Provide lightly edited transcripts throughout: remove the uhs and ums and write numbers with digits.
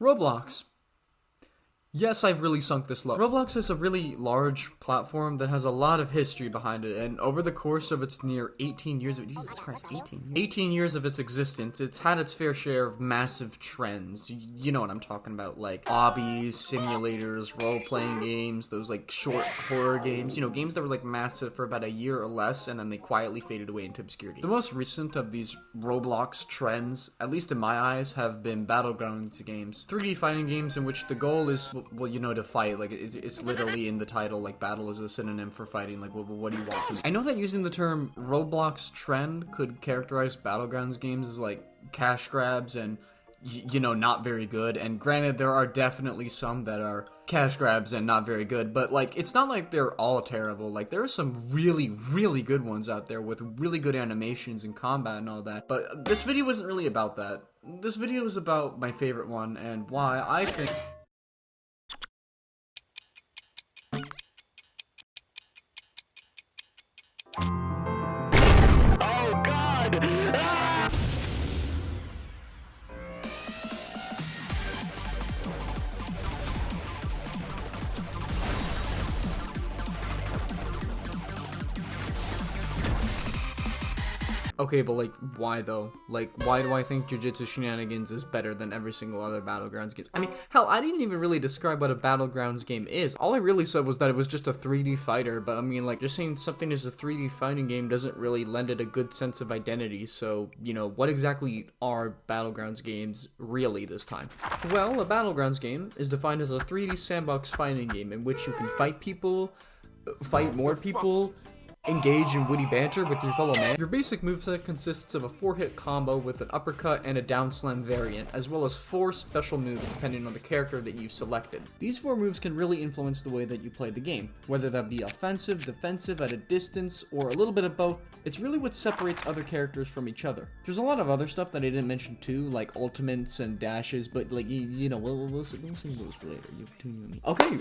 Roblox. Yes, I've really sunk this low. Roblox is a really large platform that has a lot of history behind it, and over the course of its near 18 years of, Jesus Christ, 18 years of its existence, it's had its fair share of massive trends. You know what I'm talking about, like obbies, simulators, role-playing games, those like short horror games, you know, games that were like massive for about a year or less, and then they quietly faded away into obscurity. The most recent of these Roblox trends, at least in my eyes, have been battlegrounds games. 3D fighting games in which the goal is, well, you know, to fight. Like, it's literally in the title, like, battle is a synonym for fighting. Like, what do you want? I know that using the term Roblox trend could characterize battlegrounds games as, like, cash grabs and, you know, not very good. And granted, there are definitely some that are cash grabs and not very good, but, like, it's not like they're all terrible. Like, there are some really, really good ones out there with really good animations and combat and all that. But this video wasn't really about that. This video is about my favorite one and why I think... Oh God! Ah! Okay, but like, why though? Like, why do I think Jujutsu Shenanigans is better than every single other Battlegrounds game? I mean, hell, I didn't even really describe what a Battlegrounds game is. All I really said was that it was just a 3D fighter, but I mean, like, just saying something is a 3D fighting game doesn't really lend it a good sense of identity, so, you know, what exactly are Battlegrounds games really this time? Well, a Battlegrounds game is defined as a 3D sandbox fighting game in which you can fight people, fight more people, engage in witty banter with your fellow man. Your basic moveset consists of a 4-hit combo with an uppercut and a down slam variant, as well as 4 special moves depending on the character that you've selected. These 4 moves can really influence the way that you play the game, whether that be offensive, defensive, at a distance, or a little bit of both. It's really what separates other characters from each other. There's a lot of other stuff that I didn't mention too, like ultimates and dashes, but like, you know, we'll see those for later. Okay,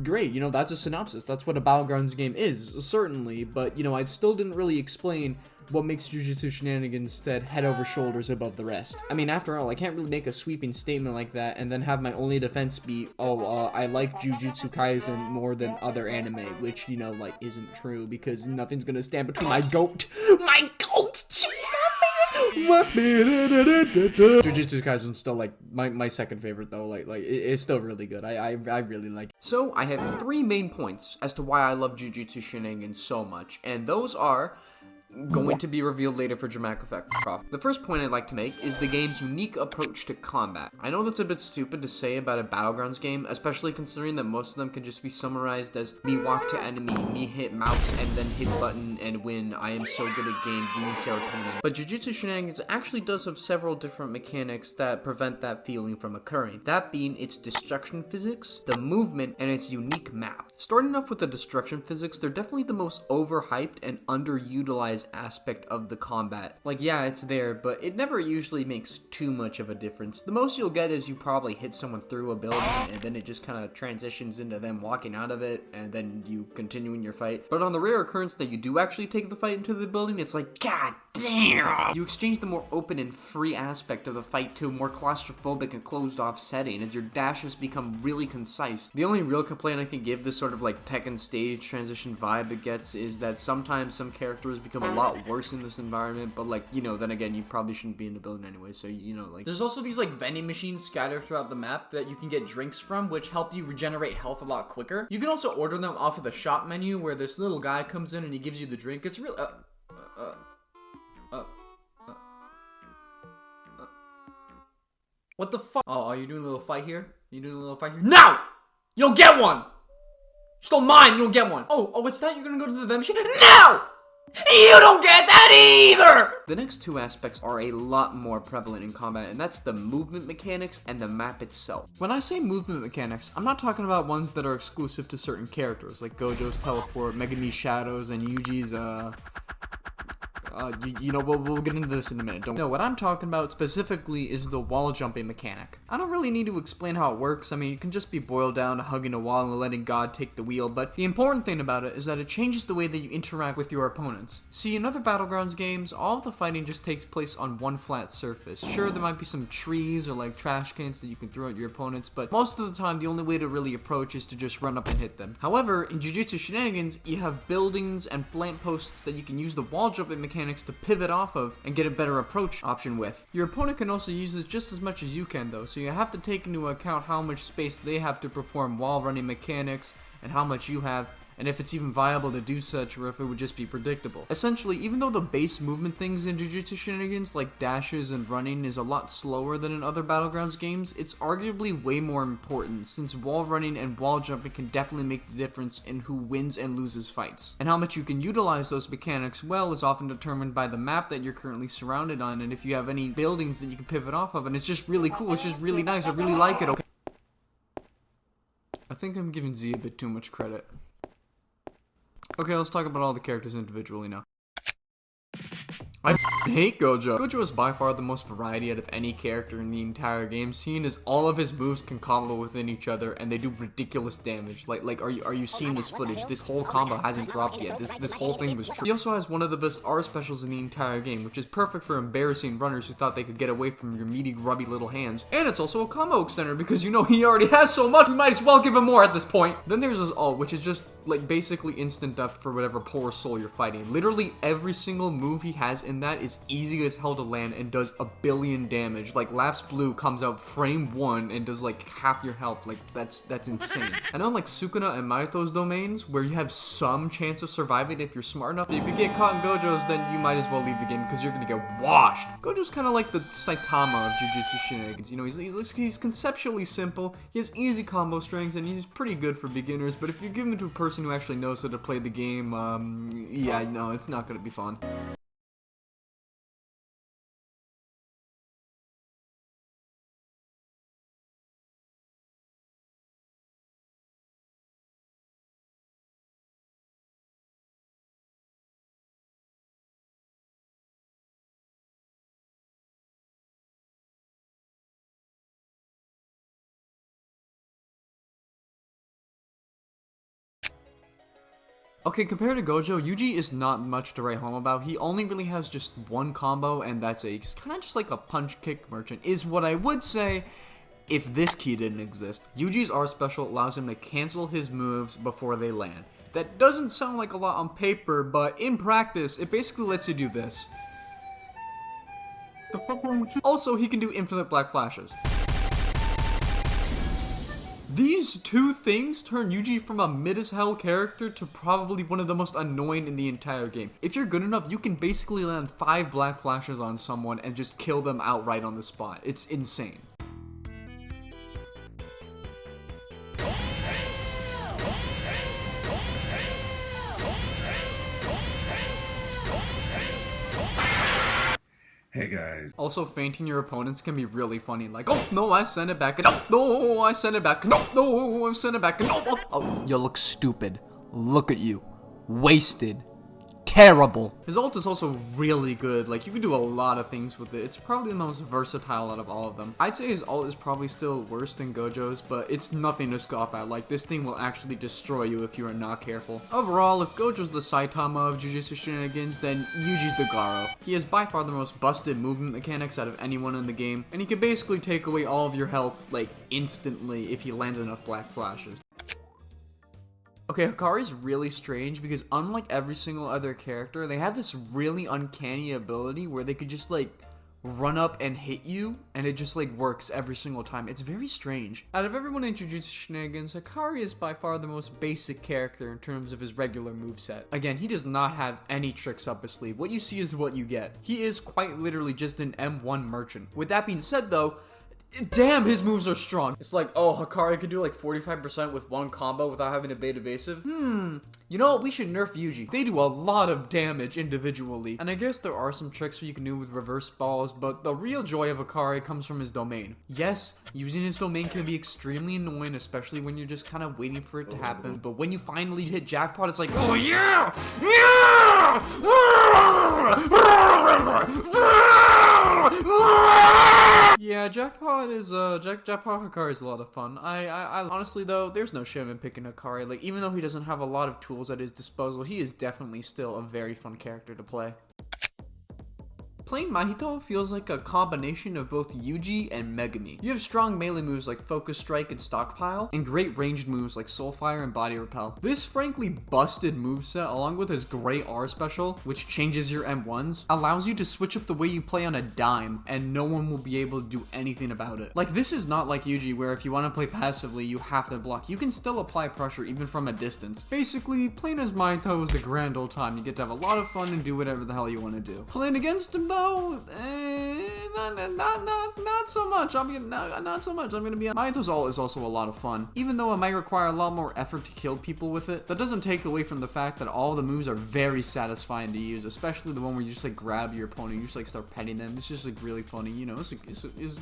great, you know, that's a synopsis. That's what a Battlegrounds game is, certainly, but, you know, I still didn't really explain what makes Jujutsu Shenanigans instead head over shoulders above the rest. I mean, after all, I can't really make a sweeping statement like that and then have my only defense be, I like Jujutsu Kaisen more than other anime, which, you know, like, isn't true, because nothing's gonna stand between my goat, Jujutsu Kaisen's still, like, my second favorite, though. Like it's still really good. I really like it. So, I have 3 main points as to why I love Jujutsu Shenanigans so much, and those are going to be revealed later for dramatic effect. The first point I'd like to make is the game's unique approach to combat. I know that's a bit stupid to say about a Battlegrounds game, especially considering that most of them can just be summarized as me walk to enemy, me hit mouse, and then hit button and win. I am so good at game, give me serotonin. But Jujutsu Shenanigans actually does have several different mechanics that prevent that feeling from occurring. That being its destruction physics, the movement, and its unique map. Starting off with the destruction physics, they're definitely the most overhyped and underutilized aspect of the combat. Like, yeah, it's there, but it never usually makes too much of a difference. The most you'll get is you probably hit someone through a building, and then it just kind of transitions into them walking out of it, and then you continue in your fight. But on the rare occurrence that you do actually take the fight into the building, it's like, god damn! You exchange the more open and free aspect of the fight to a more claustrophobic and closed off setting, and your dashes become really concise. The only real complaint I can give this sort of like Tekken stage transition vibe it gets is that sometimes some characters become a lot worse in this environment, but like, you know, then again, you probably shouldn't be in the building anyway, so, you know, like, there's also these like vending machines scattered throughout the map that you can get drinks from, which help you regenerate health a lot quicker. You can also order them off of the shop menu where this little guy comes in and he gives you the drink. It's real what the fuck? Oh, are you doing a little fight here? No! You don't get one! You stole mine, you don't get one. Oh, what's that? You're gonna go to the vending machine? No! You don't get that either! The next 2 aspects are a lot more prevalent in combat, and that's the movement mechanics and the map itself. When I say movement mechanics, I'm not talking about ones that are exclusive to certain characters, like Gojo's teleport, Megumi's shadows, and Yuji's, You know, we'll get into this in a minute. No, what I'm talking about specifically is the wall jumping mechanic. I don't really need to explain how it works. I mean, it can just be boiled down to hugging a wall and letting God take the wheel, but the important thing about it is that it changes the way that you interact with your opponents. See, in other Battlegrounds games, all of the fighting just takes place on one flat surface. Sure, there might be some trees or like trash cans that you can throw at your opponents, but most of the time, the only way to really approach is to just run up and hit them. However, in Jujutsu Shenanigans, you have buildings and plant posts that you can use the wall jumping mechanics to pivot off of and get a better approach option with. Your opponent can also use this just as much as you can though, so you have to take into account how much space they have to perform wall running mechanics and how much you have, and if it's even viable to do such, or if it would just be predictable. Essentially, even though the base movement things in Jujutsu Shenanigans, like dashes and running, is a lot slower than in other Battlegrounds games, it's arguably way more important, since wall running and wall jumping can definitely make the difference in who wins and loses fights. And how much you can utilize those mechanics well is often determined by the map that you're currently surrounded on, and if you have any buildings that you can pivot off of, and it's just really cool, it's just really nice, I really like it, okay? I think I'm giving Z a bit too much credit. Okay, let's talk about all the characters individually now. I hate Gojo. Gojo is by far the most variety out of any character in the entire game, seeing as all of his moves can combo within each other and they do ridiculous damage. Like, are you seeing this footage? This whole combo hasn't dropped yet. This whole thing was true. He also has one of the best R specials in the entire game, which is perfect for embarrassing runners who thought they could get away from your meaty, grubby little hands. And it's also a combo extender because you know he already has so much, we might as well give him more at this point. Then there's his ult, which is just like basically instant death for whatever poor soul you're fighting. Literally every single move he has in that is easy as hell to land and does a billion damage. Like Lapse Blue comes out frame 1 and does like half your health. Like that's insane. And unlike Sukuna and Mahito's domains, where you have some chance of surviving if you're smart enough, if you get caught in Gojo's, then you might as well leave the game because you're gonna get washed. Gojo's kind of like the Saitama of Jujutsu Shenanigans. You know, he's conceptually simple, he has easy combo strings, and he's pretty good for beginners, but if you give him to a person who actually knows how to play the game, yeah, no, it's not gonna be fun. Okay, compared to Gojo, Yuji is not much to write home about. He only really has just one combo, and that's it. He's kind of just like a punch-kick merchant, is what I would say if this key didn't exist. Yuji's R special allows him to cancel his moves before they land. That doesn't sound like a lot on paper, but in practice, it basically lets you do this. The fuck wrong with you? Also, he can do infinite black flashes. These two things turn Yuji from a mid-as-hell character to probably one of the most annoying in the entire game. If you're good enough, you can basically land 5 black flashes on someone and just kill them outright on the spot. It's insane. Hey guys. Also, fainting your opponents can be really funny. Like, oh no, I sent it back. No, I sent it back. No, I sent it back. No. Oh, you look stupid. Look at you. Wasted. Terrible. His ult is also really good. Like, you can do a lot of things with it. It's probably the most versatile out of all of them. I'd say his ult is probably still worse than Gojo's, but it's nothing to scoff at. Like, this thing will actually destroy you if you are not careful. Overall, if Gojo's the Saitama of Jujutsu Shenanigans, then Yuji's the Garo. He has by far the most busted movement mechanics out of anyone in the game, and he can basically take away all of your health, like, instantly if he lands enough black flashes. Okay, Hakari's really strange because unlike every single other character, they have this really uncanny ability where they could just like run up and hit you and it just like works every single time. It's very strange. Out of everyone in Jujutsu Shenanigans, Hakari is by far the most basic character in terms of his regular moveset. Again, he does not have any tricks up his sleeve. What you see is what you get. He is quite literally just an M1 merchant. With that being said though, damn, his moves are strong. It's like, oh, Hakari could do like 45% with one combo without having to bait evasive. You know what? We should nerf Yuji. They do a lot of damage individually. And I guess there are some tricks you can do with reverse balls, but the real joy of Hakari comes from his domain. Yes, using his domain can be extremely annoying, especially when you're just kind of waiting for it to happen. But when you finally hit jackpot, it's like, oh yeah! Yeah! that part Hakari is a lot of fun. I honestly though, there's no shame in picking Hakari. Like, even though he doesn't have a lot of tools at his disposal, he is definitely still a very fun character to play. Playing Mahito feels like a combination of both Yuji and Megumi. You have strong melee moves like Focus Strike and Stockpile, and great ranged moves like Soulfire and Body Repel. This frankly busted moveset, along with his great R special, which changes your M1s, allows you to switch up the way you play on a dime, and no one will be able to do anything about it. Like, this is not like Yuji, where if you want to play passively, you have to block. You can still apply pressure even from a distance. Basically, playing as Mahito is a grand old time. You get to have a lot of fun and do whatever the hell you want to do. Playing against him, not so much. Not so much. I'm gonna be honest. Mahito's ult is also a lot of fun. Even though it might require a lot more effort to kill people with it, that doesn't take away from the fact that all the moves are very satisfying to use, especially the one where you just like grab your opponent, you just like start petting them. It's just like really funny, you know, it's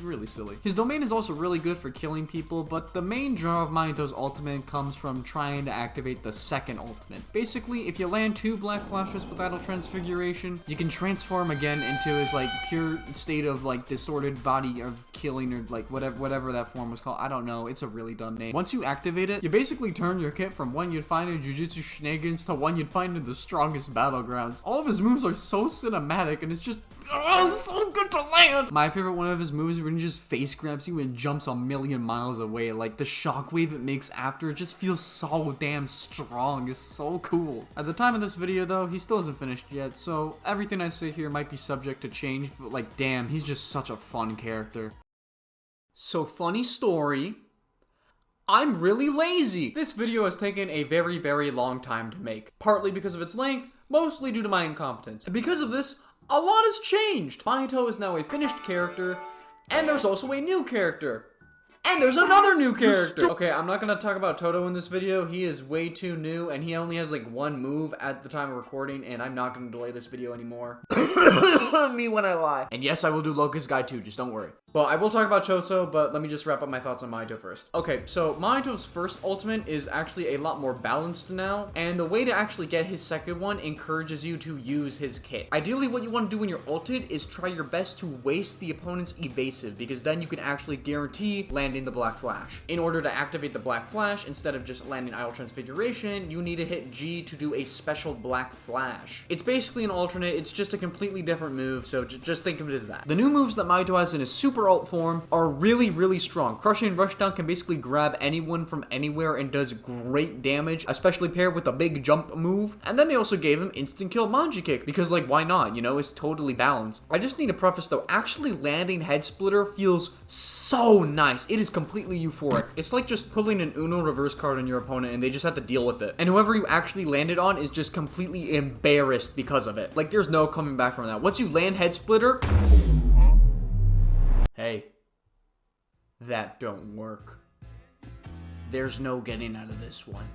really silly. His domain is also really good for killing people, but the main draw of Mahito's ultimate comes from trying to activate the second ultimate. Basically, if you land 2 black flashes with Idle Transfiguration, you can transform again into his like pure state of like disordered body of killing, or like whatever that form was called. I don't know, it's a really dumb name. Once you activate it, you basically turn your kit from one you'd find in Jujutsu Shenanigans to one you'd find in the strongest battlegrounds. All of his moves are so cinematic, and it's just so good to land. My favorite one of his moves is when he just face grabs you and jumps a million miles away. Like, the shockwave it makes after, it just feels so damn strong. It's so cool. At the time of this video though, he still isn't finished yet, so everything I say here might be subject to change, but like, damn, he's just such a fun character. So, funny story, I'm really lazy. This video has taken a very, very long time to make, partly because of its length, mostly due to my incompetence. And because of this, a lot has changed. Mahito is now a finished character, and there's also a new character. And there's another new character! Okay, I'm not gonna talk about Todo in this video. He is way too new, and he only has like 1 move at the time of recording, and I'm not gonna delay this video anymore. Me when I lie. And yes, I will do Locust Guide too, just don't worry. Well, I will talk about Choso, but let me just wrap up my thoughts on Mahito first. Okay, so Mahito's first ultimate is actually a lot more balanced now, and the way to actually get his second one encourages you to use his kit. Ideally, what you want to do when you're ulted is try your best to waste the opponent's evasive, because then you can actually guarantee landing the Black Flash. In order to activate the Black Flash, instead of just landing Idle Transfiguration, you need to hit G to do a special Black Flash. It's basically an alternate, it's just a completely different move, so just think of it as that. The new moves that Mahito has in his super ult form are really, really strong. Crushing and Rushdown can basically grab anyone from anywhere and does great damage, especially paired with a big jump move. And then they also gave him instant kill Manji Kick, because like, why not? You know, it's totally balanced. I just need to preface though, actually landing Head Splitter feels so nice. It is completely euphoric. It's like just pulling an Uno reverse card on your opponent and they just have to deal with it. And whoever you actually landed on is just completely embarrassed because of it. Like, there's no coming back from that. Once you land Head Splitter, hey, that don't work. There's no getting out of this one.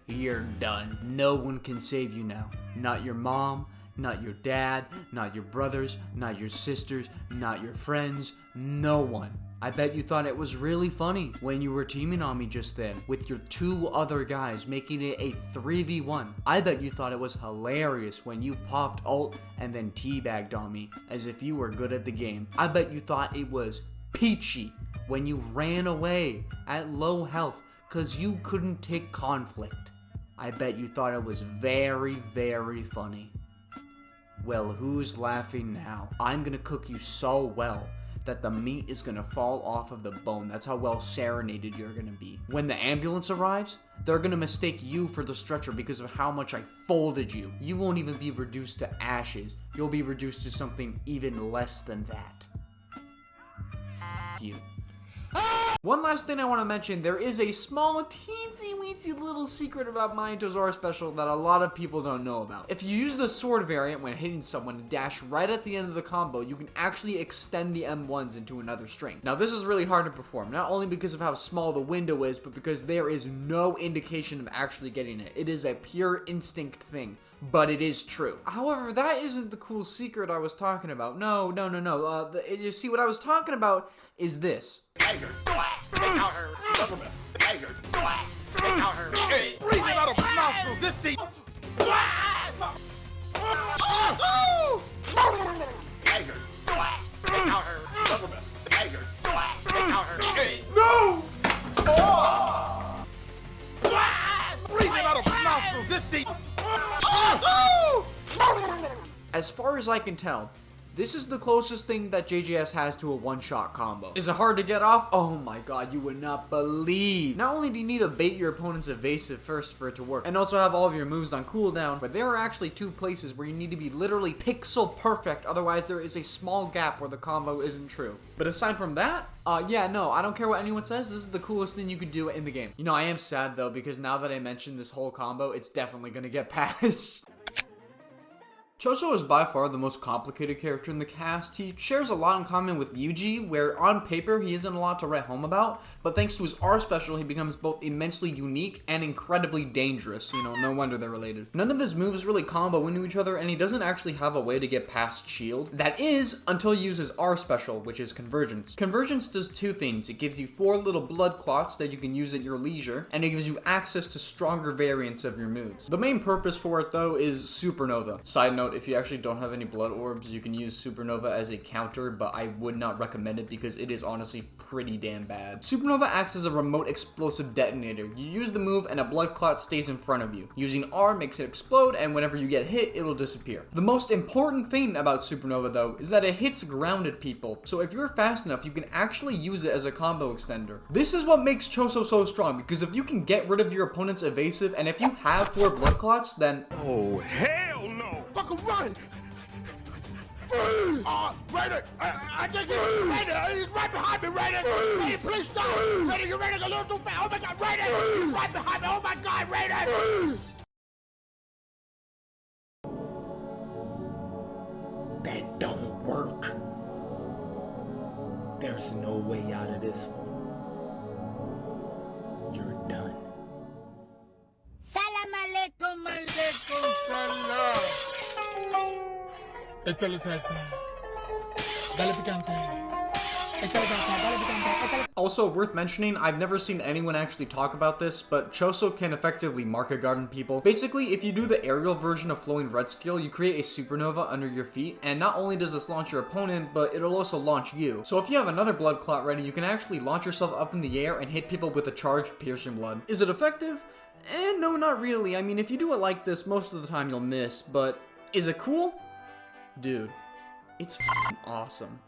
You're done. No one can save you now. Not your mom, not your dad, not your brothers, not your sisters, not your friends, no one. I bet you thought it was really funny when you were teaming on me just then with your 2 other guys, making it a 3v1. I bet you thought it was hilarious when you popped ult and then teabagged on me as if you were good at the game. I bet you thought it was peachy when you ran away at low health because you couldn't take conflict. I bet you thought it was very, very funny. Well, who's laughing now? I'm gonna cook you so well that the meat is gonna fall off of the bone. That's how well serenaded you're gonna be. When the ambulance arrives, they're gonna mistake you for the stretcher because of how much I folded you. You won't even be reduced to ashes. You'll be reduced to something even less than that. F you. One last thing I want to mention, there is a small teensy-weensy little secret about Mahito's R special that a lot of people don't know about. If you use the sword variant when hitting someone and dash right at the end of the combo, you can actually extend the M1s into another string. Now this is really hard to perform, not only because of how small the window is, but because there is no indication of actually getting it. It is a pure instinct thing. But it is true. However, that isn't the cool secret I was talking about. No. You see, what I was talking about is this. Tiger, take out her government. Tiger, take out her. Breathe it out of her nostrils. This seat. Tiger, take out her government. Tiger, take out her. As far as I can tell, this is the closest thing that JJS has to a one-shot combo. Is it hard to get off? Oh my god, you would not believe. Not only do you need to bait your opponent's evasive first for it to work, and also have all of your moves on cooldown, but there are actually 2 places where you need to be literally pixel perfect, otherwise there is a small gap where the combo isn't true. But aside from that, yeah, no, I don't care what anyone says, this is the coolest thing you could do in the game. You know, I am sad though, because now that I mentioned this whole combo, it's definitely gonna get patched. Choso is by far the most complicated character in the cast. He shares a lot in common with Yuji, where on paper he isn't a lot to write home about, but thanks to his R special he becomes both immensely unique and incredibly dangerous. You know, no wonder they're related. None of his moves really combo into each other, and he doesn't actually have a way to get past shield. That is, until he uses R special, which is Convergence. Convergence does 2 things. It gives you 4 little blood clots that you can use at your leisure, and it gives you access to stronger variants of your moves. The main purpose for it though is Supernova. Side note, if you actually don't have any blood orbs, you can use Supernova as a counter, but I would not recommend it because it is honestly pretty damn bad. Supernova acts as a remote explosive detonator. You use the move and a blood clot stays in front of you. Using R makes it explode, and whenever you get hit, it'll disappear. The most important thing about Supernova though is that it hits grounded people, so if you're fast enough, you can actually use it as a combo extender. This is what makes Choso so strong, because if you can get rid of your opponent's evasive, and if you have 4 blood clots, then Oh, hell no! Fucking run! Freeze! Raider! I think he's Raider! He's right behind me, Raider! Raider, please stop! Raider, you're running a little too fast! Oh my god, Raider! He's right behind me! Oh my god, Raider! That don't work. There's no way out of this one. You're done. Salam alaikum, alaikum salam. Échale salsa. Dale picante. Échale salsa, dale picante. Also, worth mentioning, I've never seen anyone actually talk about this, but Choso can effectively market garden people. Basically, if you do the aerial version of Flowing Red skill, you create a supernova under your feet, and not only does this launch your opponent, but it'll also launch you. So if you have another blood clot ready, you can actually launch yourself up in the air and hit people with a charged piercing blood. Is it effective? No, not really. I mean, if you do it like this, most of the time you'll miss, but is it cool? Dude, it's f***ing awesome.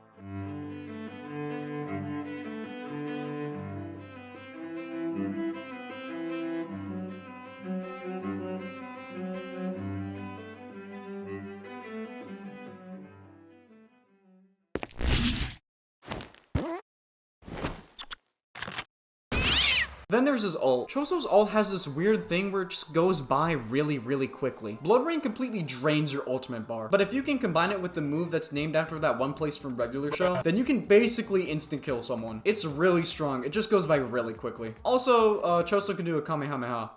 Then there's his ult. Choso's ult has this weird thing where it just goes by really, really quickly. Blood Rain completely drains your ultimate bar, but if you can combine it with the move that's named after that one place from regular show, then you can basically instant kill someone. It's really strong. It just goes by really quickly. Also, Choso can do a Kamehameha.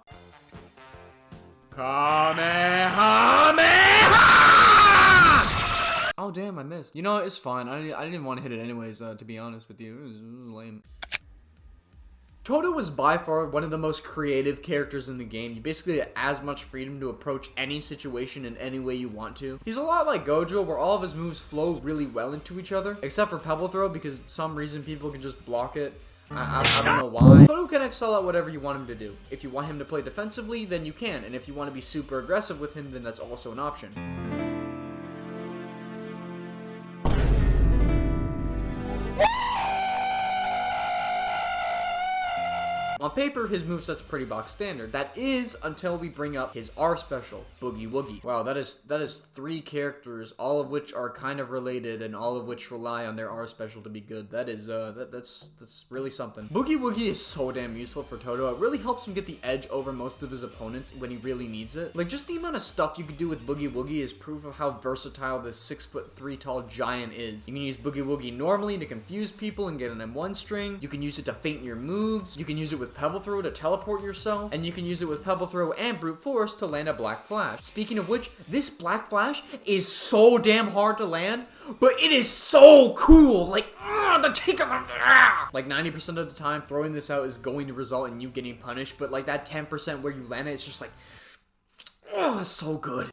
Kamehameha! Oh damn, I missed. You know, it's fine. I didn't want to hit it anyways, to be honest with you. It was lame. Todo is by far one of the most creative characters in the game. You basically get as much freedom to approach any situation in any way you want to. He's a lot like Gojo, where all of his moves flow really well into each other, except for Pebble Throw, because some reason people can just block it. I don't know why. Todo can excel at whatever you want him to do. If you want him to play defensively, then you can, and if you want to be super aggressive with him, then that's also an option. On paper, his moveset's pretty box standard. That is until we bring up his R special, Boogie Woogie. Wow, that is 3 characters, all of which are kind of related and all of which rely on their R special to be good. That is that's really something. Boogie Woogie is so damn useful for Todo. It really helps him get the edge over most of his opponents when he really needs it. Like, just the amount of stuff you can do with Boogie Woogie is proof of how versatile this 6'3" tall giant is. You can use Boogie Woogie normally to confuse people and get an M1 string. You can use it to feint your moves. You can use it with Pebble Throw to teleport yourself, and you can use it with Pebble Throw and Brute Force to land a Black Flash. Speaking of which, this Black Flash is so damn hard to land, but it is so cool. Like, the kick of the... Like, 90% of the time, throwing this out is going to result in you getting punished, but like that 10% where you land it, it's just like, oh, it's so good.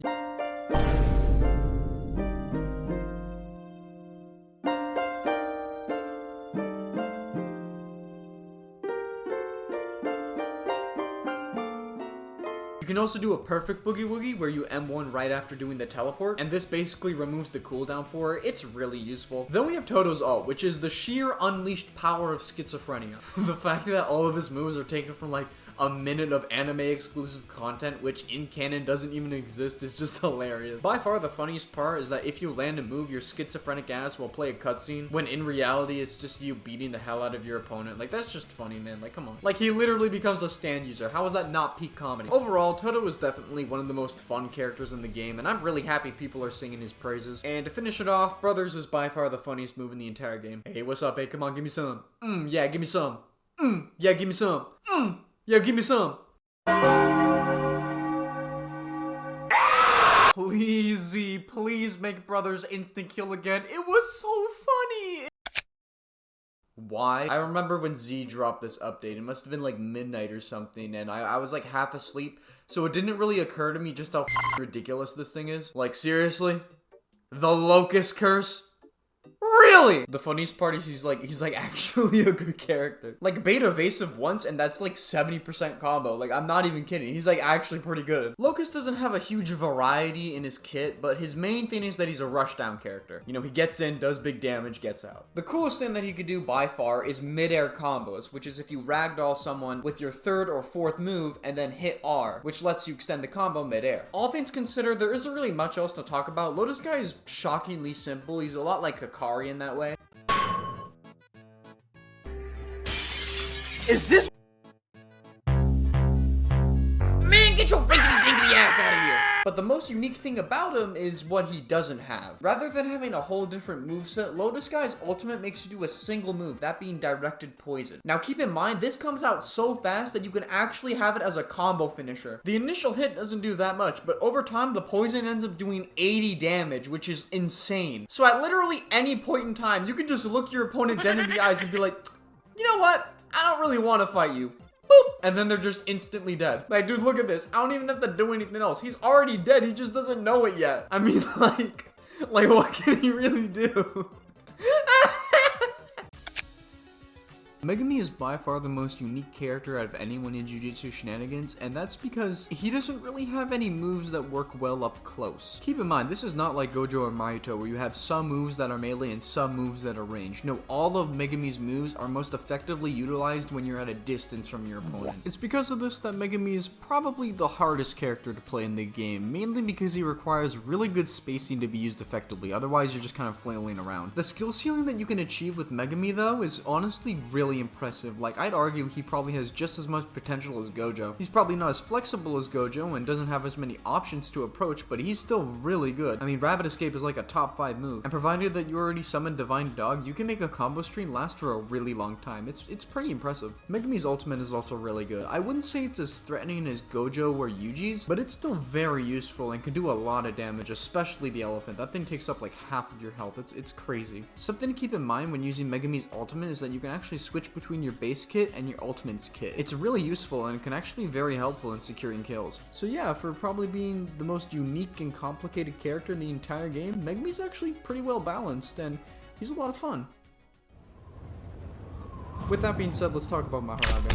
You can also do a perfect boogie woogie where you M1 right after doing the teleport, and this basically removes the cooldown for it. It's really useful. Then we have Todo's ult, which is the sheer unleashed power of schizophrenia. The fact that all of his moves are taken from like a minute of anime exclusive content, which in canon doesn't even exist, is just hilarious. By far the funniest part is that if you land a move, your schizophrenic ass will play a cutscene, when in reality it's just you beating the hell out of your opponent. Like, that's just funny, man. Like, come on. Like, he literally becomes a stand user. How is that not peak comedy? Overall, Todo is definitely one of the most fun characters in the game, and I'm really happy people are singing his praises. And to finish it off, Brothers is by far the funniest move in the entire game. Hey, what's up? Hey, come on, give me some. Yeah, give me some. Yeah, give me some. Yeah, give me some. Please, Z, please make Brothers instant kill again. It was so funny. Why? I remember when Z dropped this update. It must have been like midnight or something, and I was like half asleep, so it didn't really occur to me just how ridiculous this thing is. Like, seriously? The Locust curse? Really? The funniest part is he's like actually a good character. Like, bait evasive once and that's like 70% combo. Like, I'm not even kidding. He's like actually pretty good. Locust doesn't have a huge variety in his kit, but his main thing is that he's a rushdown character. You know, he gets in, does big damage, gets out. The coolest thing that he could do by far is mid-air combos, which is if you ragdoll someone with your third or fourth move and then hit R, which lets you extend the combo mid-air. All things considered, there isn't really much else to talk about. Lotus Guy is shockingly simple. He's a lot like Hakari in that way. Is this? Man, get your rinkety-dinkety ass out of here! But the most unique thing about him is what he doesn't have. Rather than having a whole different moveset, Lotus Guy's ultimate makes you do a single move, that being directed poison. Now keep in mind, this comes out so fast that you can actually have it as a combo finisher. The initial hit doesn't do that much, but over time, the poison ends up doing 80 damage, which is insane. So at literally any point in time, you can just look your opponent dead in the eyes and be like, you know what? I don't really want to fight you. Boop! And then they're just instantly dead. Like, dude, look at this. I don't even have to do anything else. He's already dead. He just doesn't know it yet. I mean, like what can he really do? Megumi is by far the most unique character out of anyone in Jujutsu Shenanigans, and that's because he doesn't really have any moves that work well up close. Keep in mind, this is not like Gojo or Mahito, where you have some moves that are melee and some moves that are ranged. No, all of Megumi's moves are most effectively utilized when you're at a distance from your opponent. It's because of this that Megumi is probably the hardest character to play in the game, mainly because he requires really good spacing to be used effectively, otherwise you're just kind of flailing around. The skill ceiling that you can achieve with Megumi, though, is honestly really impressive. Like, I'd argue he probably has just as much potential as Gojo. He's probably not as flexible as Gojo and doesn't have as many options to approach, but he's still really good. I mean, Rapid Escape is like a top 5 move, and provided that you already summoned Divine Dog, you can make a combo stream last for a really long time. It's pretty impressive. Megumi's ultimate is also really good. I wouldn't say it's as threatening as Gojo or Yuji's, but it's still very useful and can do a lot of damage, especially the elephant. That thing takes up like half of your health. It's crazy. Something to keep in mind when using Megumi's ultimate is that you can actually switch between your base kit and your ultimate's kit. It's really useful and can actually be very helpful in securing kills. So yeah, for probably being the most unique and complicated character in the entire game, Megumi's actually pretty well balanced and he's a lot of fun. With that being said, let's talk about Mahoraga.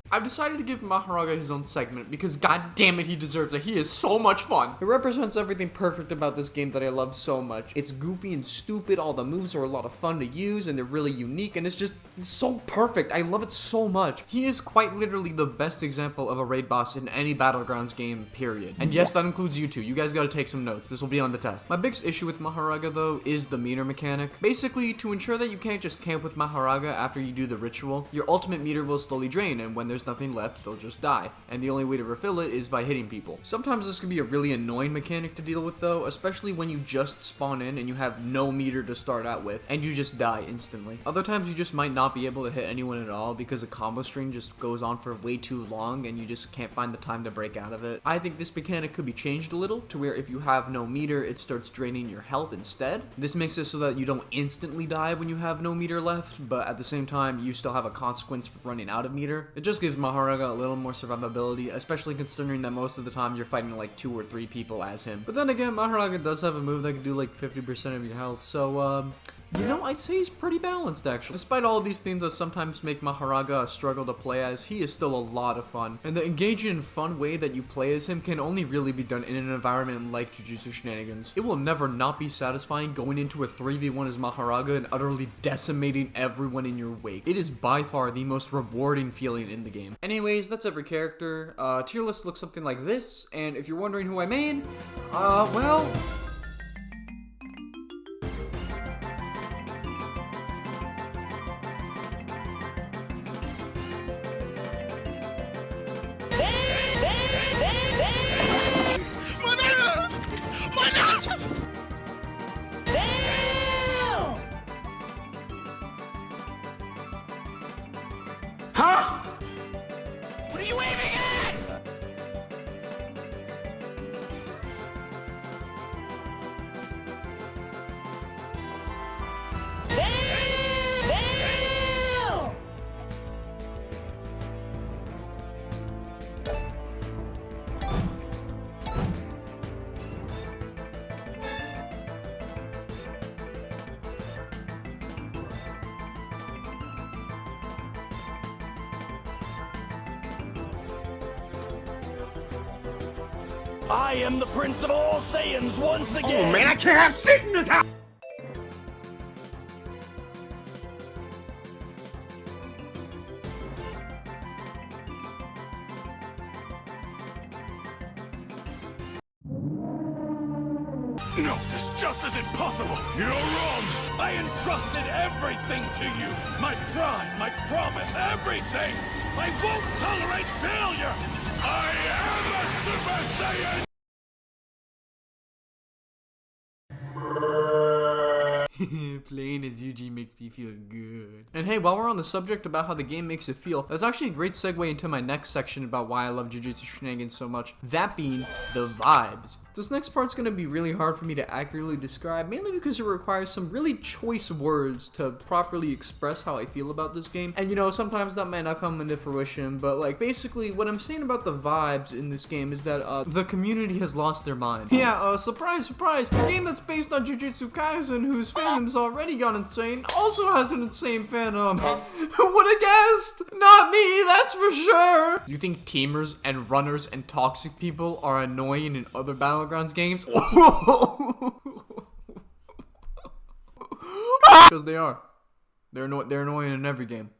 I've decided to give Mahoraga his own segment because god damn it, he deserves it. He is so much fun. It represents everything perfect about this game that I love so much. It's goofy and stupid, all the moves are a lot of fun to use, and they're really unique, and it's so perfect. I love it so much. He is quite literally the best example of a raid boss in any Battlegrounds game, period. And yes, that includes you two. You guys gotta take some notes. This will be on the test. My biggest issue with Mahoraga, though, is the meter mechanic. Basically, to ensure that you can't just camp with Mahoraga after you do the ritual, your ultimate meter will slowly drain, and when there's nothing left, they'll just die. And the only way to refill it is by hitting people. Sometimes this can be a really annoying mechanic to deal with, though, especially when you just spawn in and you have no meter to start out with, and you just die instantly. Other times you just might not be able to hit anyone at all because a combo string just goes on for way too long and you just can't find the time to break out of it. I think this mechanic could be changed a little to where if you have no meter, it starts draining your health instead. This makes it so that you don't instantly die when you have no meter left, but at the same time, you still have a consequence for running out of meter. It just gives Mahoraga a little more survivability, especially considering that most of the time you're fighting like 2 or 3 people as him. But then again, Mahoraga does have a move that can do like 50% of your health, so You know, I'd say he's pretty balanced, actually. Despite all of these things that sometimes make Mahoraga a struggle to play as, he is still a lot of fun. And the engaging and fun way that you play as him can only really be done in an environment like Jujutsu Shenanigans. It will never not be satisfying going into a 3v1 as Mahoraga and utterly decimating everyone in your wake. It is by far the most rewarding feeling in the game. Anyways, that's every character. Tier list looks something like this, and if you're wondering who I main, well... Huh? What are you aiming at? I am the Prince of all Saiyans once again! Oh man, I can't have shit in this house! No, this just isn't possible! You're wrong! I entrusted everything to you! My pride, my promise, everything! I won't tolerate failure! I am a Super Saiyan! Playing as Yuji makes me feel good. And hey, while we're on the subject about how the game makes it feel, that's actually a great segue into my next section about why I love Jujutsu Shenanigans so much. That being the vibes. This next part's gonna be really hard for me to accurately describe, mainly because it requires some really choice words to properly express how I feel about this game. And you know, sometimes that might not come into fruition, but like basically what I'm saying about the vibes in this game is that the community has lost their mind. Yeah, surprise, surprise, the game that's based on Jujutsu Kaisen, whose fandom's already gone insane, also has an insane fandom. Who would have guessed? Not me, that's for sure. You think teamers and runners and toxic people are annoying in other Battlegrounds games? Because they are. They're annoying in every game.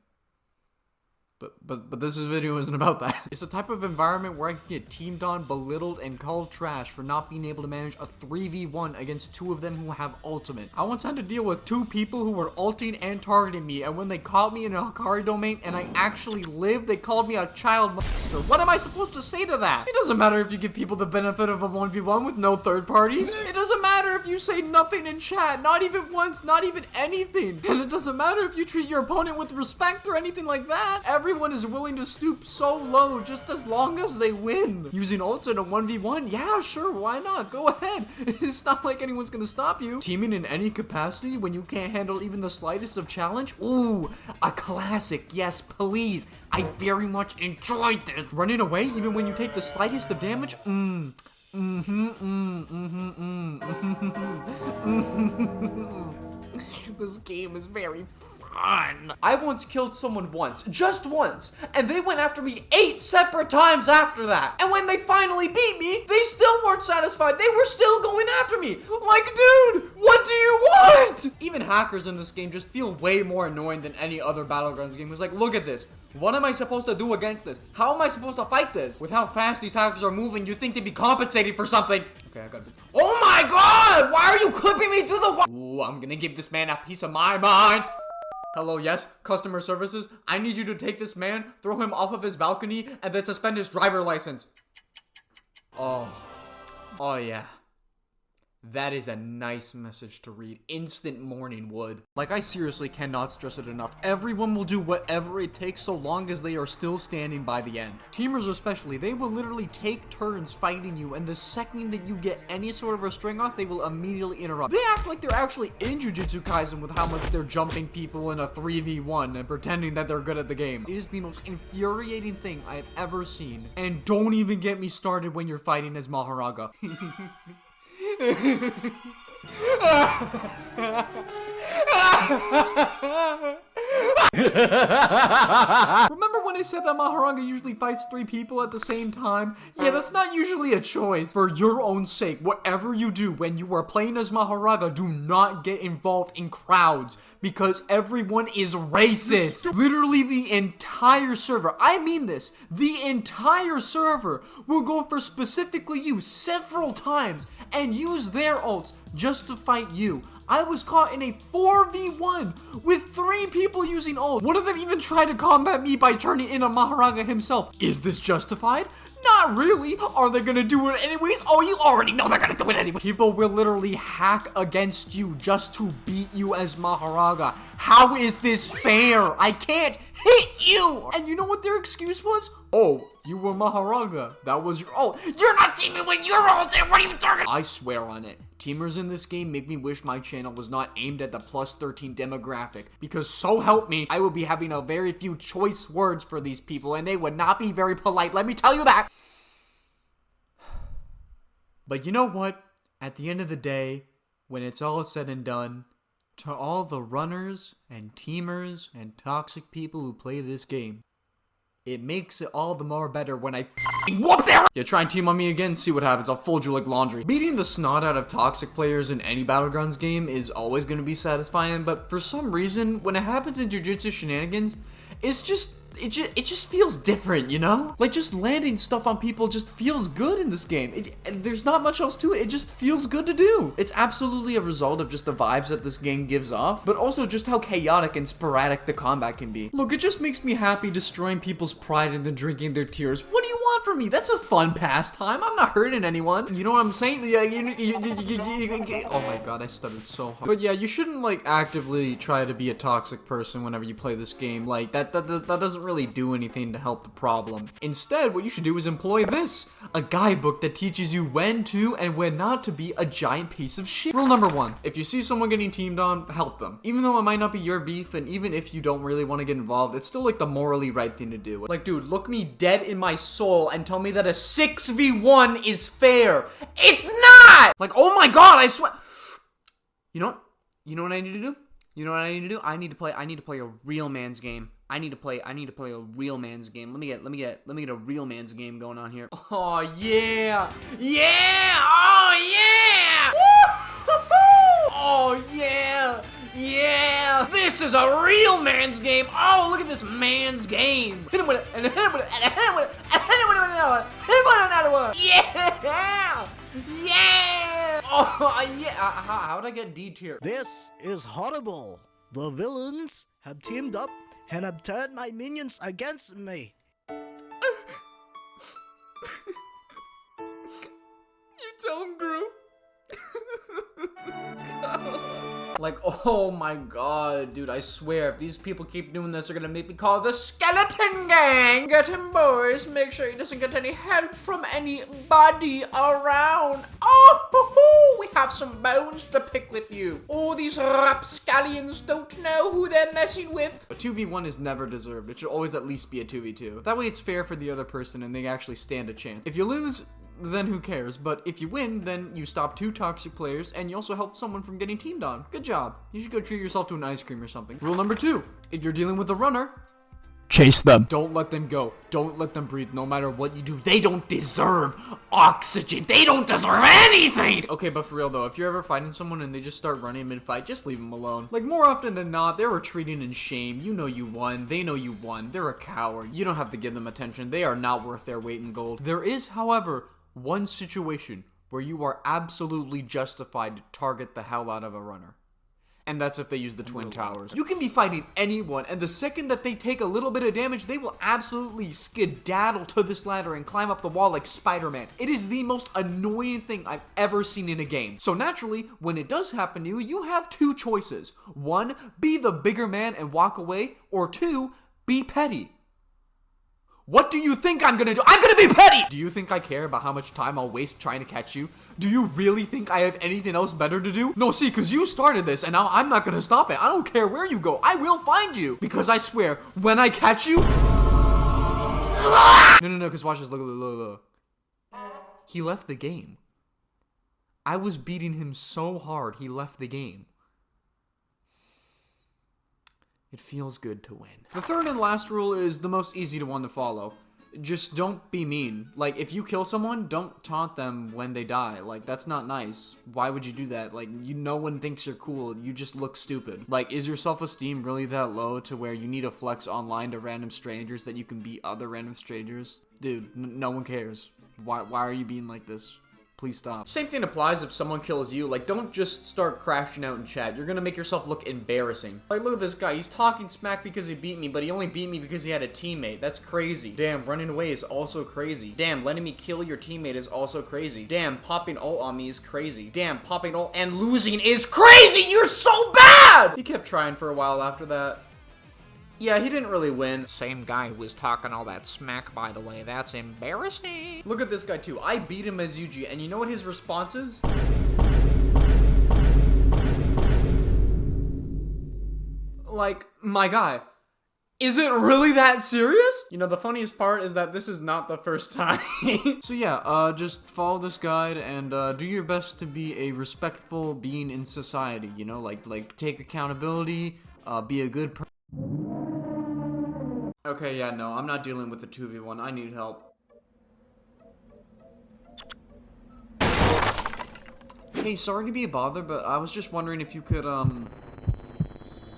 But this video isn't about that. It's a type of environment where I can get teamed on, belittled, and called trash for not being able to manage a 3v1 against two of them who have ultimate. I once had to deal with two people who were ulting and targeting me, and when they caught me in a Hakari domain and I actually lived, they called me a child monster. What am I supposed to say to that? It doesn't matter if you give people the benefit of a 1v1 with no third parties. It doesn't matter if you say nothing in chat, not even once, not even anything. And it doesn't matter if you treat your opponent with respect or anything like that. Everyone is willing to stoop so low just as long as they win. Using ults in a 1v1? Yeah, sure, why not? Go ahead. It's not like anyone's gonna stop you. Teaming in any capacity when you can't handle even the slightest of challenge? Ooh, a classic. Yes, please. I very much enjoyed this. Running away even when you take the slightest of damage? This game is very fun. I once killed someone once, just once, and they went after me 8 separate times after that. And when they finally beat me, they still weren't satisfied. They were still going after me. Like, dude, what do you want? Even hackers in this game just feel way more annoying than any other Battlegrounds game. It's like, look at this. What am I supposed to do against this? How am I supposed to fight this? With how fast these hackers are moving, you think they'd be compensating for something. Okay, I got it. Oh my god! Why are you clipping me through the Ooh, I'm gonna give this man a piece of my mind. Hello, yes, customer services. I need you to take this man, throw him off of his balcony, and then suspend his driver license. Oh yeah. That is a nice message to read. Instant morning wood. Like, I seriously cannot stress it enough. Everyone will do whatever it takes so long as they are still standing by the end. Teamers especially, they will literally take turns fighting you, and the second that you get any sort of a string off, they will immediately interrupt. They act like they're actually in Jujutsu Kaisen with how much they're jumping people in a 3v1 and pretending that they're good at the game. It is the most infuriating thing I have ever seen. And don't even get me started when you're fighting as Mahoraga. Remember when I said that Mahoraga usually fights 3 people at the same time? Yeah, that's not usually a choice. For your own sake, whatever you do when you are playing as Mahoraga, do not get involved in crowds because everyone is racist. Literally the entire server, I mean this, the entire server will go for specifically you several times and use their ults just to fight you. I was caught in a 4v1 with 3 people using ult. One of them even tried to combat me by turning into Mahoraga himself. Is this justified? Not really. Are they gonna do it anyways? Oh, you already know they're gonna do it anyway. People will literally hack against you just to beat you as Mahoraga. How is this fair? I can't hit you. And you know what their excuse was? Oh, you were Mahoraga. That was your ult. You're not teaming when you're ulted. What are you talking? I swear on it. Teamers in this game make me wish my channel was not aimed at the +13 demographic, because so help me, I would be having a very few choice words for these people and they would not be very polite, let me tell you that. But you know what? At the end of the day, when it's all said and done, to all the runners and teamers and toxic people who play this game, it makes it all the more better when I whoop their. Yeah, try and team on me again, see what happens. I'll fold you like laundry. Beating the snot out of toxic players in any Battlegrounds game is always going to be satisfying, but for some reason, when it happens in Jujutsu Shenanigans, it's just, it just feels different, you know? Like, just landing stuff on people just feels good in this game. There's not much else to it. It just feels good to do. It's absolutely a result of just the vibes that this game gives off, but also just how chaotic and sporadic the combat can be. Look, it just makes me happy destroying people's pride and then drinking their tears. What do you want from me? That's a fun pastime. I'm not hurting anyone. You know what I'm saying? Oh my god, I stuttered so hard. But yeah, you shouldn't, like, actively try to be a toxic person whenever you play this game. Like, that doesn't really do anything to help the problem. Instead, what you should do is employ this, a guidebook that teaches you when to and when not to be a giant piece of shit. Rule number 1, if you see someone getting teamed on, help them. Even though it might not be your beef, and even if you don't really want to get involved, it's still like the morally right thing to do. Like, dude, look me dead in my soul and tell me that a 6v1 is fair. It's not! Like, oh my god, I swear. You know what? You know what I need to do? You know what I need to do? I need to play a real man's game. I need to play a real man's game. Let me get a real man's game going on here. Oh yeah! Yeah! Oh yeah! Oh yeah! Yeah! This is a real man's game! Oh, look at this man's game! Hit him with it, and hit him with it, and hit him with it, and hit him with another one! Hit him with another one! Yeah! Yeah! Oh yeah! How'd I get D tier? This is horrible. The villains have teamed up and have turned my minions against me. You tell him, Gru. Like, oh my god, dude, I swear, if these people keep doing this, they're gonna make me call the Skeleton Gang. Get him, boys. Make sure he doesn't get any help from anybody around. Oh, we have some bones to pick with you. Oh, these rapscallions don't know who they're messing with. A 2v1 is never deserved. It should always at least be a 2v2. That way it's fair for the other person and they actually stand a chance. If you lose, then who cares? But if you win, then you stop 2 toxic players and you also help someone from getting teamed on. Good job. You should go treat yourself to an ice cream or something. Rule number 2, if you're dealing with a runner, chase them. Don't let them go. Don't let them breathe. No matter what you do, they don't deserve oxygen. They don't deserve anything. Okay, but for real though, if you're ever fighting someone and they just start running mid-fight, just leave them alone. Like, more often than not, they're retreating in shame. You know you won. They know you won. They're a coward. You don't have to give them attention. They are not worth their weight in gold. There is, however, one situation where you are absolutely justified to target the hell out of a runner. And that's if they use the Twin Towers. You can be fighting anyone, and the second that they take a little bit of damage, they will absolutely skedaddle to this ladder and climb up the wall like Spider-Man. It is the most annoying thing I've ever seen in a game. So naturally, when it does happen to you, you have 2 choices. 1, be the bigger man and walk away, or 2, be petty. What do you think I'm gonna do? I'm gonna be petty! Do you think I care about how much time I'll waste trying to catch you? Do you really think I have anything else better to do? No, see, because you started this, and now I'm not gonna stop it. I don't care where you go. I will find you. Because I swear, when I catch you... No, because watch this. Look. He left the game. I was beating him so hard, he left the game. It feels good to win. The third and last rule is the most easy one to follow. Just don't be mean. Like, if you kill someone, don't taunt them when they die. Like, that's not nice. Why would you do that? Like, no one thinks you're cool. You just look stupid. Like, is your self-esteem really that low to where you need to flex online to random strangers that you can beat other random strangers? Dude, no one cares. Why are you being like this? Please stop. Same thing applies if someone kills you. Like, don't just start crashing out in chat. You're gonna make yourself look embarrassing. Like, look at this guy. He's talking smack because he beat me, but he only beat me because he had a teammate. That's crazy. Damn, running away is also crazy. Damn, letting me kill your teammate is also crazy. Damn, popping ult on me is crazy. Damn, popping ult and losing is crazy! You're so bad! He kept trying for a while after that. Yeah, he didn't really win. Same guy who was talking all that smack, by the way. That's embarrassing. Look at this guy, too. I beat him as Yuji, and you know what his response is? Like, my guy, is it really that serious? You know, the funniest part is that this is not the first time. So yeah, just follow this guide and do your best to be a respectful being in society, you know? Like take accountability, be a good person. Okay, yeah, no, I'm not dealing with the 2v1. I need help. Hey, sorry to be a bother, but I was just wondering if you could,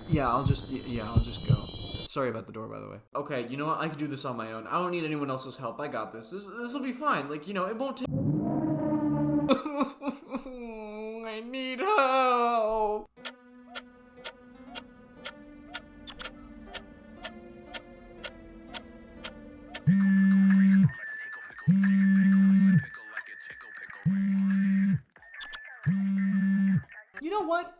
yeah, I'll just go. Sorry about the door, by the way. Okay, you know what? I can do this on my own. I don't need anyone else's help. I got this. This will be fine. Like, you know, it won't take... I need help. You know what?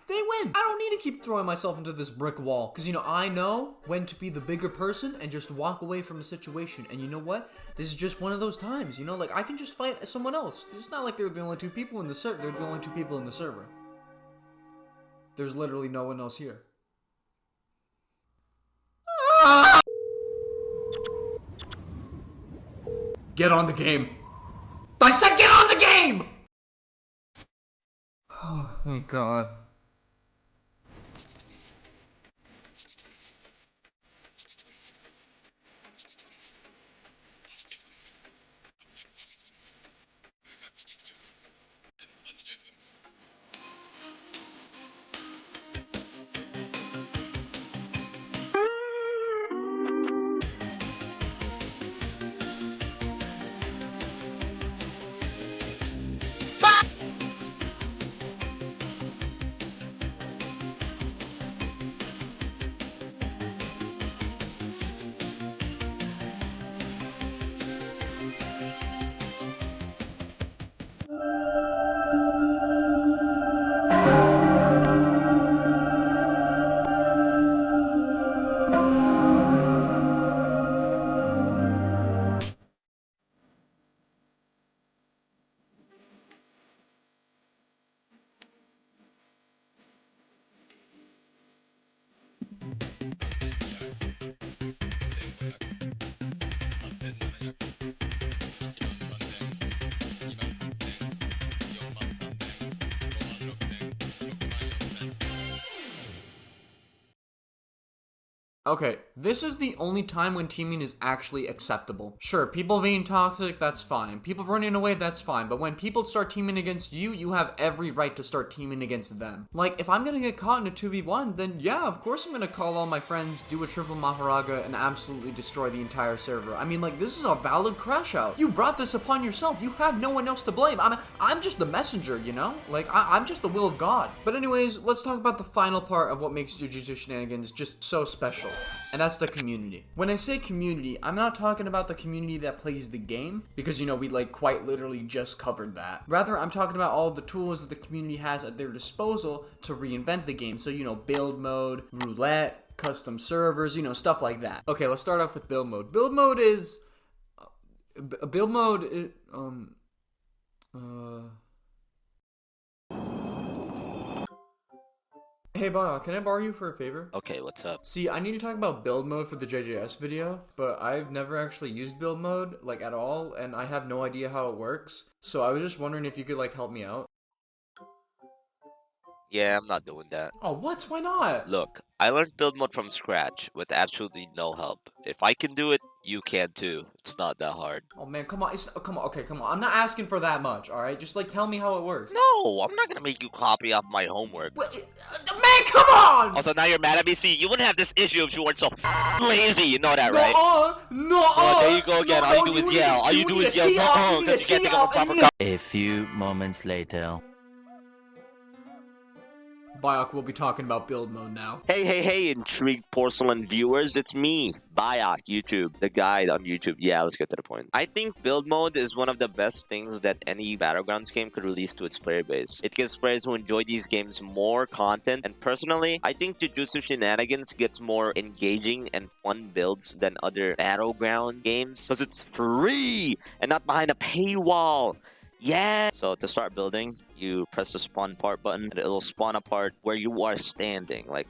They win. I don't need to keep throwing myself into this brick wall. Because, you know, I know when to be the bigger person and just walk away from the situation. And you know what? This is just one of those times, you know? Like, I can just fight someone else. It's not like they're the only two people in the server. They're the only two people in the server. There's literally no one else here. Get on the game. I said get on the game! Oh, thank God. Okay, this is the only time when teaming is actually acceptable. Sure, people being toxic, that's fine. People running away, that's fine. But when people start teaming against you, you have every right to start teaming against them. Like, if I'm gonna get caught in a 2v1, then yeah, of course I'm gonna call all my friends, do a triple Mahoraga, and absolutely destroy the entire server. I mean, like, this is a valid crash out. You brought this upon yourself. You have no one else to blame. I'm just the messenger, you know? Like, I'm just the will of God. But anyways, let's talk about the final part of what makes Jujutsu Shenanigans just so special. And that's the community. When I say community, I'm not talking about the community that plays the game, because, you know, we like quite literally just covered that. Rather, I'm talking about all the tools that the community has at their disposal to reinvent the game. So, you know, build mode, roulette, custom servers, you know, stuff like that. Okay, let's start off with build mode. Build mode is... Hey, Ba, can I borrow you for a favor? Okay, what's up? See, I need to talk about build mode for the JJS video, but I've never actually used build mode, like, at all, and I have no idea how it works. So I was just wondering if you could, like, help me out. Yeah, I'm not doing that. Oh, what? Why not? Look, I learned build mode from scratch with absolutely no help. If I can do it, you can too. It's not that hard. Oh man, come on, come on, okay, come on. I'm not asking for that much, all right? Just like tell me how it works. No, I'm not gonna make you copy off my homework. Man, come on! Also, now you're mad at me. See, you wouldn't have this issue if you weren't so lazy. You know that, right? No, Oh, there you go again. All you do is yell. All you do is yell. No, because you can't think of a proper. A few moments later. Biok will be talking about build mode now. Hey, intrigued porcelain viewers. It's me, Biok, YouTube, the guide on YouTube. Yeah, let's get to the point. I think build mode is one of the best things that any Battlegrounds game could release to its player base. It gives players who enjoy these games more content, and personally, I think Jujutsu Shenanigans gets more engaging and fun builds than other Battleground games, because it's free and not behind a paywall. Yeah! So to start building, you press the spawn part button and it'll spawn a part where you are standing. Like,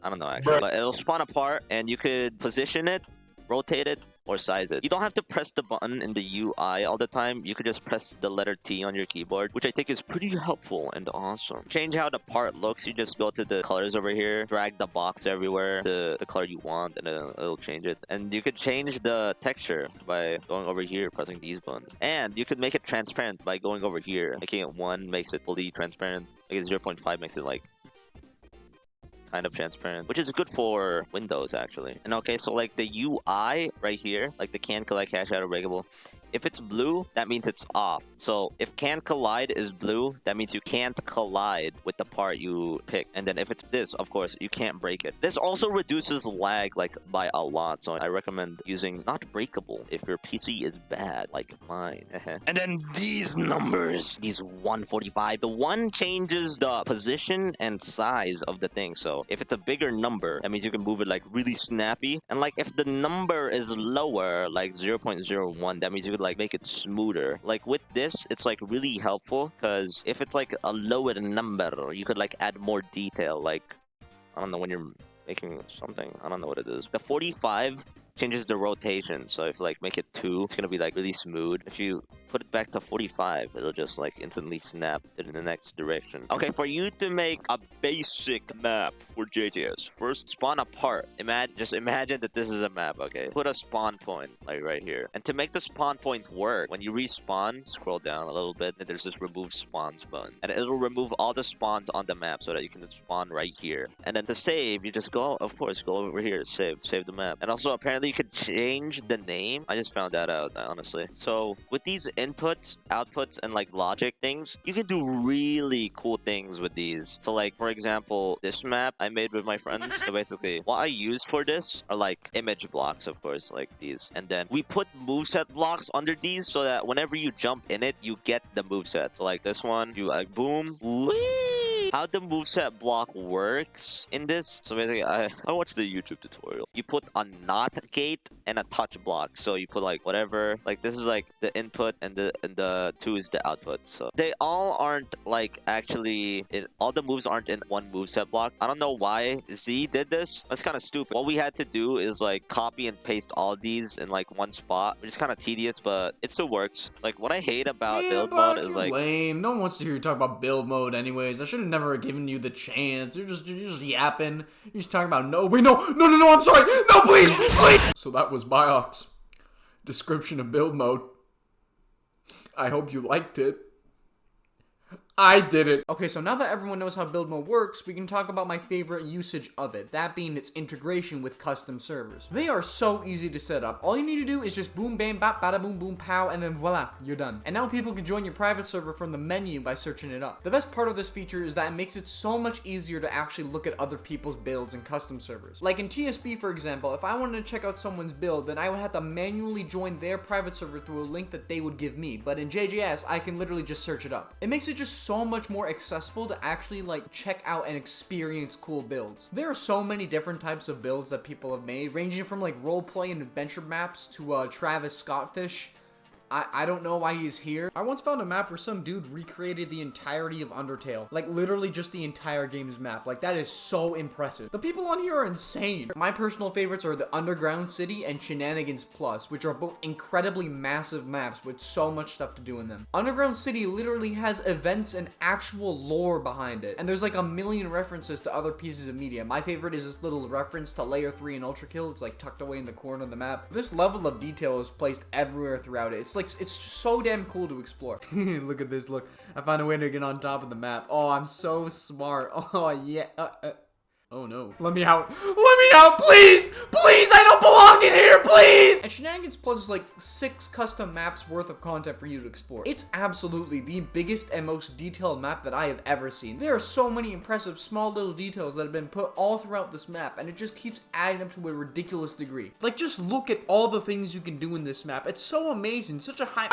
I don't know actually, but it'll spawn a part and you could position it, rotate it, or size it. You don't have to press the button in the UI all the time. You could just press the letter T on your keyboard, which I think is pretty helpful and awesome. Change how the part looks. You just go to the colors over here, drag the box everywhere to the color you want, and it'll change it. And you could change the texture by going over here, pressing these buttons. And you could make it transparent by going over here. Making it 1 makes it fully transparent. Making it 0.5 makes it like kind of transparent, which is good for Windows actually. And okay, so like the UI right here, like the can collide, cash out, or breakable, if it's blue, that means it's off. So if can collide is blue, that means you can't collide with the part you pick. And then if it's this, of course, you can't break it. This also reduces lag like by a lot. So I recommend using not breakable if your PC is bad like mine. And then these numbers, these 145, the 1 changes the position and size of the thing. So if it's a bigger number, that means you can move it like really snappy. And like if the number is lower, like 0.01, that means you could like make it smoother. Like with this, it's like really helpful because if it's like a lower number, you could like add more detail. Like, I don't know, when you're making something, I don't know what it is. The 45 changes the rotation, so if like make it 2, it's gonna be like really smooth. If you put it back to 45, it'll just like instantly snap in the next direction. Okay, for you to make a basic map for JTS, first spawn a part. Just imagine that this is a map. Okay, put a spawn point like right here, and to make the spawn point work, when you respawn, scroll down a little bit, and there's this remove spawns button, and it'll remove all the spawns on the map so that you can spawn right here. And then to save, you just go, of course, go over here, save the map. And also apparently you could change the name. I just found that out, honestly. So with these inputs, outputs, and like logic things, you can do really cool things with these. So like, for example, this map I made with my friends. So basically, what I use for this are like image blocks, of course, like these. And then we put moveset blocks under these so that whenever you jump in it, you get the moveset. So like this one, you like boom, whee! How the moveset block works in this, so basically I watched the YouTube tutorial. You put a not gate and a touch block. So you put like whatever, like this is like the input and the 2 is the output. So they all aren't like actually all the moves aren't in one moveset block. I don't know why Z did this. That's kind of stupid. What we had to do is like copy and paste all these in like one spot, which is kind of tedious, but it still works. Like what I hate about build mode is like lame. No one wants to hear you talk about build mode anyways. I should have never given you the chance. You're just yapping. You're just talking about no, I'm sorry. No, please. So that was Biok's description of build mode. I hope you liked it. I did it. Okay, so now that everyone knows how build mode works, we can talk about my favorite usage of it, that being its integration with custom servers. They are so easy to set up. All you need to do is just boom, bam, bap, bada, boom, boom, pow, and then voila, you're done. And now people can join your private server from the menu by searching it up. The best part of this feature is that it makes it so much easier to actually look at other people's builds in custom servers. Like in TSB, for example, if I wanted to check out someone's build, then I would have to manually join their private server through a link that they would give me. But in JJS, I can literally just search it up. It makes it just so much more accessible to actually like check out and experience cool builds. There are so many different types of builds that people have made, ranging from like roleplay and adventure maps to Travis Scott fish. I don't know why he's here. I once found a map where some dude recreated the entirety of Undertale. Like, literally just the entire game's map. Like, that is so impressive. The people on here are insane. My personal favorites are the Underground City and Shenanigans Plus, which are both incredibly massive maps with so much stuff to do in them. Underground City literally has events and actual lore behind it. And there's like a million references to other pieces of media. My favorite is this little reference to Layer 3 and Ultra Kill. It's like tucked away in the corner of the map. This level of detail is placed everywhere throughout it. It's so damn cool to explore. Look at this, look. I found a way to get on top of the map. Oh, I'm so smart. Oh, yeah. Oh no. Let me out. Let me out, please! Please, I don't belong in here, please! And Shenanigans Plus is like 6 custom maps worth of content for you to explore. It's absolutely the biggest and most detailed map that I have ever seen. There are so many impressive small little details that have been put all throughout this map, and it just keeps adding up to a ridiculous degree. Like, just look at all the things you can do in this map. It's so amazing, such a high...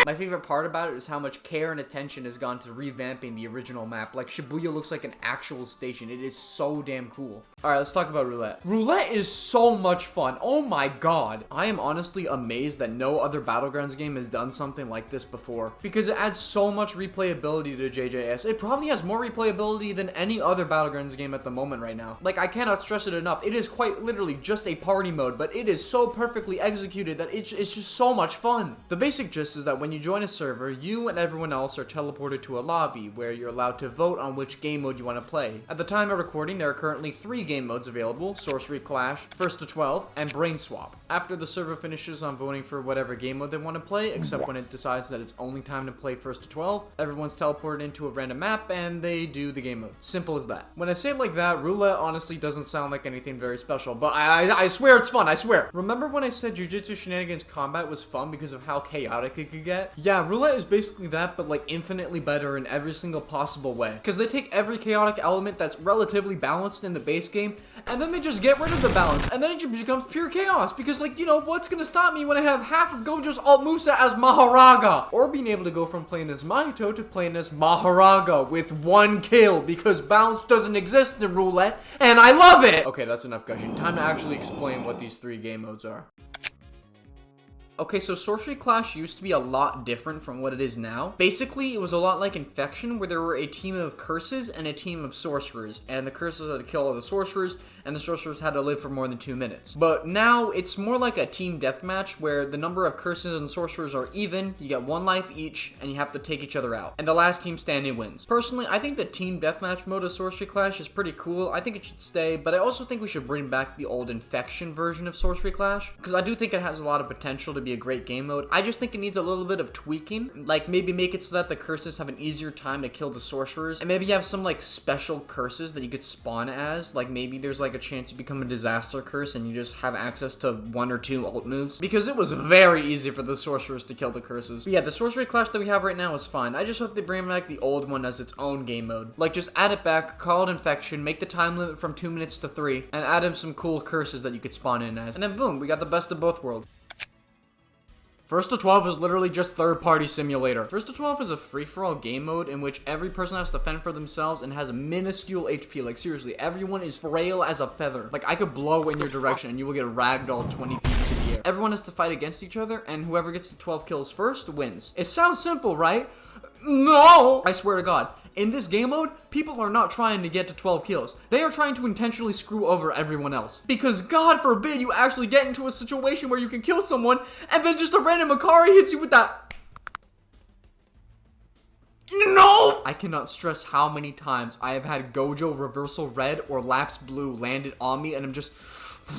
My favorite part about it is how much care and attention has gone to revamping the original map. Like, Shibuya looks like an actual station. It is so damn cool. Alright, let's talk about Roulette. Roulette is so much fun. Oh my god. I am honestly amazed that no other Battlegrounds game has done something like this before, because it adds so much replayability to JJS. It probably has more replayability than any other Battlegrounds game at the moment right now. Like, I cannot stress it enough. It is quite literally just a party mode, but it is so perfectly executed that it's just so much fun. The basic gist is that when you join a server, you and everyone else are teleported to a lobby where you're allowed to vote on which game mode you want to play. At the time of recording, there are currently 3 game modes available: Sorcery Clash, First to 12, and Brain Swap. After the server finishes on voting for whatever game mode they want to play, except when it decides that it's only time to play First to 12, everyone's teleported into a random map and they do the game mode. Simple as that. When I say it like that, Roulette honestly doesn't sound like anything very special, but I swear it's fun, I swear. Remember when I said Jujutsu Shenanigans combat was fun because of how chaotic it could get? Yeah, Roulette is basically that, but like infinitely better in every single possible way. Because they take every chaotic element that's relatively balanced in the base game, and then they just get rid of the balance, and then it just becomes pure chaos, because like, you know, what's gonna stop me when I have half of Gojo's alt moveset as Mahoraga? Or being able to go from playing as Mahito to playing as Mahoraga with 1 kill, because balance doesn't exist in Roulette, and I love it! Okay, that's enough gushing. Time to actually explain what these 3 game modes are. Okay, so Sorcery Clash used to be a lot different from what it is now. Basically, it was a lot like Infection, where there were a team of curses and a team of sorcerers, and the curses had to kill all the sorcerers, and the sorcerers had to live for more than 2 minutes. But now, it's more like a team deathmatch, where the number of curses and sorcerers are even, you get 1 life each, and you have to take each other out. And the last team standing wins. Personally, I think the team deathmatch mode of Sorcery Clash is pretty cool. I think it should stay, but I also think we should bring back the old Infection version of Sorcery Clash, because I do think it has a lot of potential to be a great game mode. I just think it needs a little bit of tweaking, like maybe make it so that the curses have an easier time to kill the sorcerers, and maybe you have some like special curses that you could spawn as, like maybe there's like a chance you become a disaster curse and you just have access to 1 or 2 ult moves, because it was very easy for the sorcerers to kill the curses. But yeah, the Sorcery Clash that we have right now is fine. I just hope they bring back the old one as its own game mode. Like, just add it back, call it Infection, make the time limit from 2 minutes to 3, and add in some cool curses that you could spawn in as, and then boom, we got the best of both worlds. First to 12 is literally just third-party simulator. First to 12 is a free-for-all game mode in which every person has to fend for themselves and has a minuscule HP. Like, seriously, everyone is frail as a feather. Like, I could blow in your direction and you will get ragdolled 20 feet into the air. Everyone has to fight against each other, and whoever gets to 12 kills first wins. It sounds simple, right? No! I swear to God. In this game mode, people are not trying to get to 12 kills. They are trying to intentionally screw over everyone else. Because God forbid you actually get into a situation where you can kill someone, and then just a random Hakari hits you with that. No! I cannot stress how many times I have had Gojo Reversal Red or Lapse Blue landed on me, and I'm just...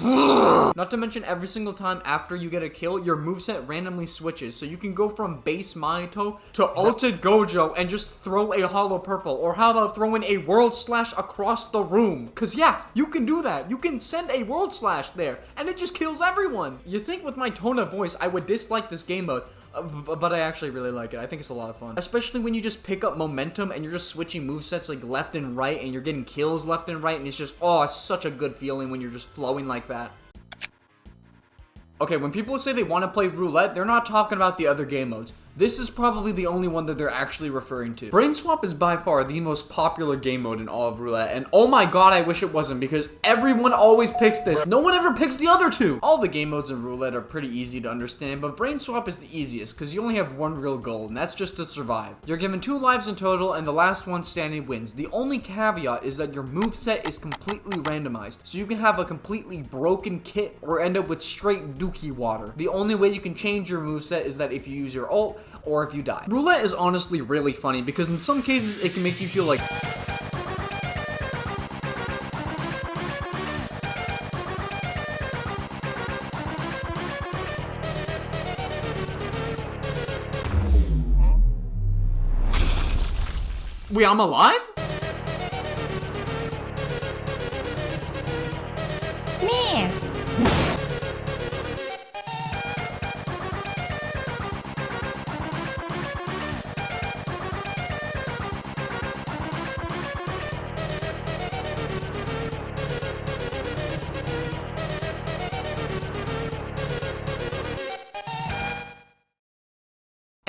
Not to mention every single time after you get a kill, your moveset randomly switches. So you can go from base Mahito to ulted Gojo and just throw a hollow purple. Or how about throwing a world slash across the room? Cause yeah, you can do that. You can send a world slash there and it just kills everyone. You think with my tone of voice I would dislike this game mode, but I actually really like it. I think it's a lot of fun. Especially when you just pick up momentum and you're just switching movesets like left and right and you're getting kills left and right, and it's just, oh, it's such a good feeling when you're just flowing like that. Okay, when people say they want to play Roulette, they're not talking about the other game modes. this is probably the only one that they're actually referring to. Brain Swap is by far the most popular game mode in all of Roulette, and oh my god, I wish it wasn't, because everyone always picks this. No one ever picks the other two. All the game modes in Roulette are pretty easy to understand, but Brain Swap is the easiest, because you only have one real goal, and that's just to survive. You're given 2 lives in total, and the last one standing wins. The only caveat is that your moveset is completely randomized, so you can have a completely broken kit or end up with straight dookie water. The only way you can change your moveset is that if you use your ult or if you die. Roulette is honestly really funny because in some cases it can make you feel like wait, I'm alive?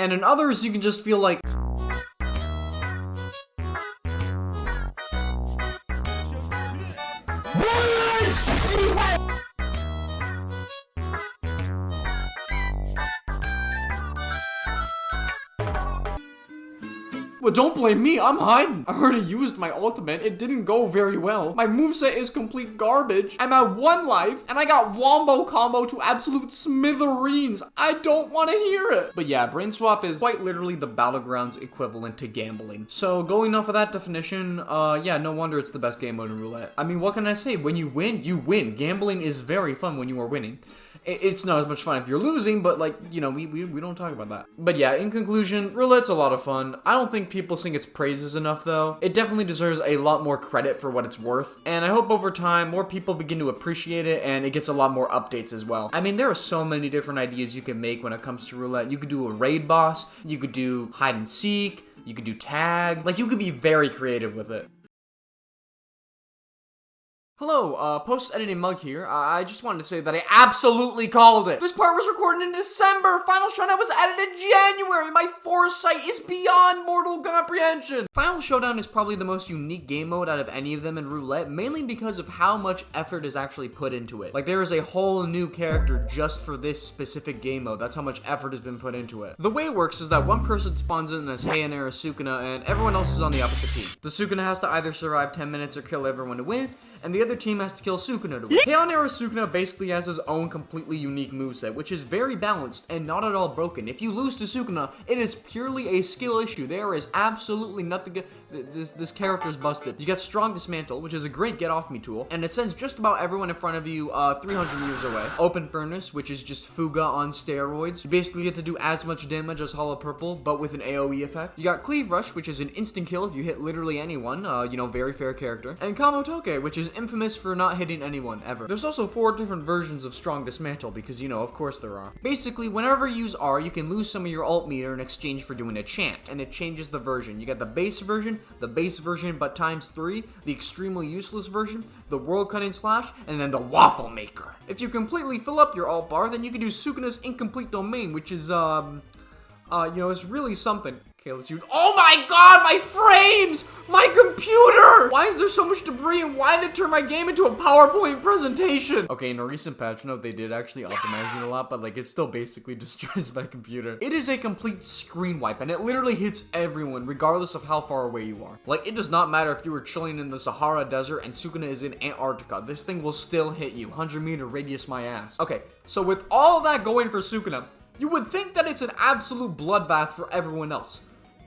And in others, you can just feel like well, don't blame me, I'm hiding. I already used my ultimate, it didn't go very well. My moveset is complete garbage. I'm at 1 life, and I got wombo combo to absolute smithereens. I don't want to hear it. But yeah, Brain Swap is quite literally the Battlegrounds equivalent to gambling. So going off of that definition, yeah, no wonder it's the best game mode in Roulette. I mean, what can I say? When you win, you win. Gambling is very fun when you are winning. It's not as much fun if you're losing, but like, you know, we don't talk about that. But yeah, in conclusion, Roulette's a lot of fun. I don't think people sing its praises enough though. It definitely deserves a lot more credit for what it's worth. And I hope over time, more people begin to appreciate it and it gets a lot more updates as well. I mean, there are so many different ideas you can make when it comes to Roulette. You could do a raid boss, you could do hide and seek, you could do tag. Like, you could be very creative with it. Hello, post-editing Mug here. I just wanted to say that I absolutely called it. This part was recorded in December. Final Showdown was added in January. My foresight is beyond mortal comprehension. Final Showdown is probably the most unique game mode out of any of them in Roulette, mainly because of how much effort is actually put into it. Like, there is a whole new character just for this specific game mode. That's how much effort has been put into it. The way it works is that one person spawns in as Heianera Sukuna, and everyone else is on the opposite team. The Sukuna has to either survive 10 minutes or kill everyone to win, and the other team has to kill Sukuna to win. Heianera Sukuna basically has his own completely unique moveset, which is very balanced and not at all broken. If you lose to Sukuna, it is purely a skill issue. There is absolutely nothing. This character's busted. You get Strong Dismantle, which is a great get-off-me tool, and it sends just about everyone in front of you 300 meters away. Open Furnace, which is just Fuga on steroids. You basically get to do as much damage as Hollow Purple, but with an AoE effect. You got Cleave Rush, which is an instant kill if you hit literally anyone, you know, very fair character. And Kamotoke, which is infamous for not hitting anyone, ever. There's also 4 different versions of Strong Dismantle, because, you know, of course there are. Basically, whenever you use R, you can lose some of your ult meter in exchange for doing a chant, and it changes the version. You got the base version but times 3, the extremely useless version, the World Cutting Slash, and then the Waffle Maker. If you completely fill up your alt bar, then you can do Sukuna's Incomplete Domain, which is, you know, it's really something. Okay, let's use— oh my god, my frames! My computer! Why is there so much debris, and why did it turn my game into a PowerPoint presentation? Okay, in a recent patch note, they did actually optimize it a lot, but like, it still basically destroys my computer. It is a complete screen wipe, and it literally hits everyone, regardless of how far away you are. Like, it does not matter if you were chilling in the Sahara Desert and Sukuna is in Antarctica. This thing will still hit you. 100-meter radius my ass. Okay, so with all that going for Sukuna, you would think that it's an absolute bloodbath for everyone else.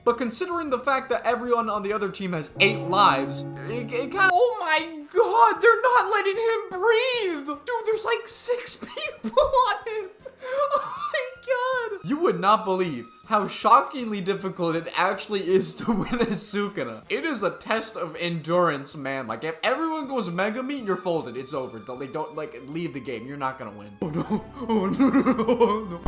But considering the fact that everyone on the other team has 8 lives, it kind of— oh my god, they're not letting him breathe! Dude, there's like 6 people on him! Oh my god! You would not believe how shockingly difficult it actually is to win as Sukuna. It is a test of endurance, man. Like, if everyone goes Megumi, you're folded. It's over. Don't like, leave the game. You're not gonna win. Oh no. Oh no. Oh no.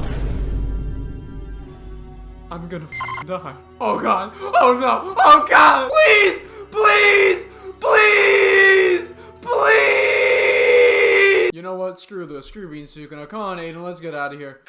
I'm gonna die. Oh god. Oh no. Oh god. Please. Please. Please. Please. You know what? Screw this. Screw being Sukuna. Come on, Aiden. Let's get out of here.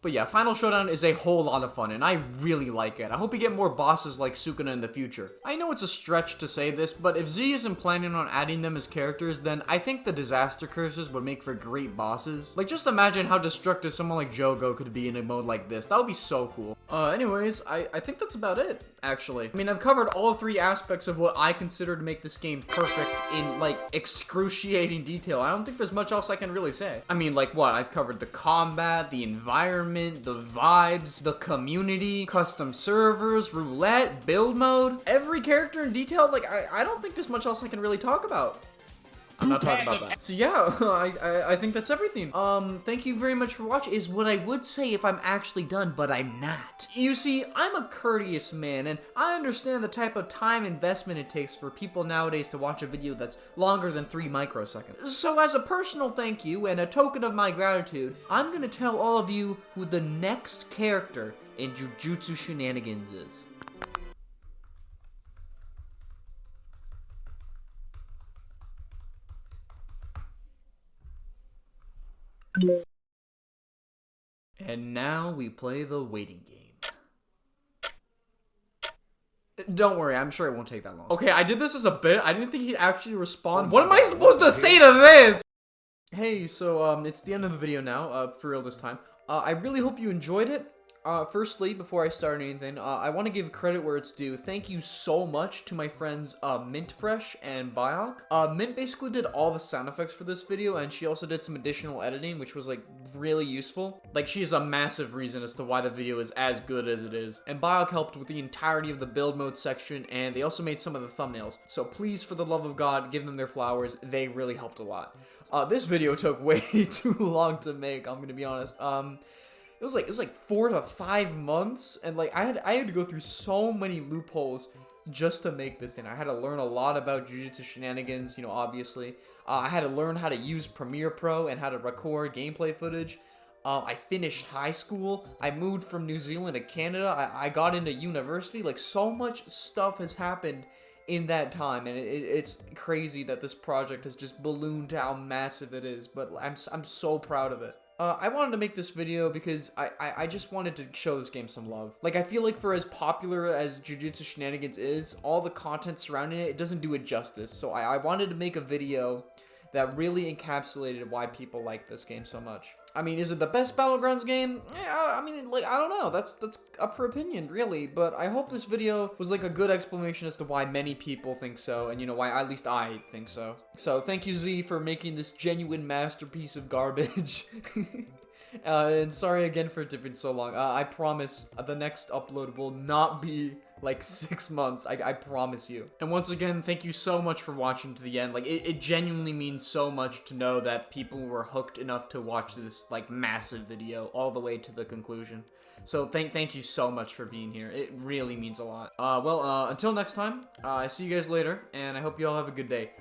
But yeah, Final Showdown is a whole lot of fun, and I really like it. I hope we get more bosses like Sukuna in the future. I know it's a stretch to say this, but if Z isn't planning on adding them as characters, then I think the Disaster Curses would make for great bosses. Like, just imagine how destructive someone like Jogo could be in a mode like this. That would be so cool. Anyways, I think that's about it, actually. I mean, I've covered all three aspects of what I consider to make this game perfect in, like, excruciating detail. I don't think there's much else I can really say. I mean, like, what? I've covered the combat, the environment, the vibes, the community, custom servers, roulette, build mode, every character in detail. Like, I don't think there's much else I can really talk about. I'm not talking about that. So yeah, I think that's everything. Thank you very much for watching, is what I would say if I'm actually done, but I'm not. You see, I'm a courteous man, and I understand the type of time investment it takes for people nowadays to watch a video that's longer than 3 microseconds. So as a personal thank you and a token of my gratitude, I'm gonna tell all of you who the next character in Jujutsu Shenanigans is. And now we play the waiting game. Don't worry, I'm sure it won't take that long. Okay, I did this as a bit. I didn't think he'd actually respond. What am I supposed to say to this? Hey, so, it's the end of the video now, for real this time. I really hope you enjoyed it. Firstly, before I start anything, I want to give credit where it's due. Thank you so much to my friends, Mintfresh and Biok. Mint basically did all the sound effects for this video, and she also did some additional editing, which was, like, really useful. Like, she is a massive reason as to why the video is as good as it is. And Biok helped with the entirety of the build mode section, and they also made some of the thumbnails. So please, for the love of God, give them their flowers. They really helped a lot. This video took way too long to make, I'm gonna be honest. It was like 4 to 5 months, and like I had to go through so many loopholes just to make this thing. I had to learn a lot about Jujutsu Shenanigans, you know, obviously. I had to learn how to use Premiere Pro and how to record gameplay footage. I finished high school. I moved from New Zealand to Canada. I got into university. Like, so much stuff has happened in that time, and it's crazy that this project has just ballooned to how massive it is, but I'm so proud of it. I wanted to make this video because I just wanted to show this game some love. Like, I feel like for as popular as Jujutsu Shenanigans is, all the content surrounding it doesn't do it justice. So I wanted to make a video that really encapsulated why people like this game so much. I mean, is it the best Battlegrounds game? Yeah, I mean, like, I don't know. That's up for opinion, really. But I hope this video was, like, a good explanation as to why many people think so, and, you know, why at least I think so. So, thank you, Z, for making this genuine masterpiece of garbage. And sorry again for it taking so long. I promise the next upload will not be like 6 months. I promise you. And once again, thank you so much for watching to the end. Like, it genuinely means so much to know that people were hooked enough to watch this, like, massive video all the way to the conclusion. So thank you so much for being here. It really means a lot. Well, until next time, I see you guys later, and I hope you all have a good day.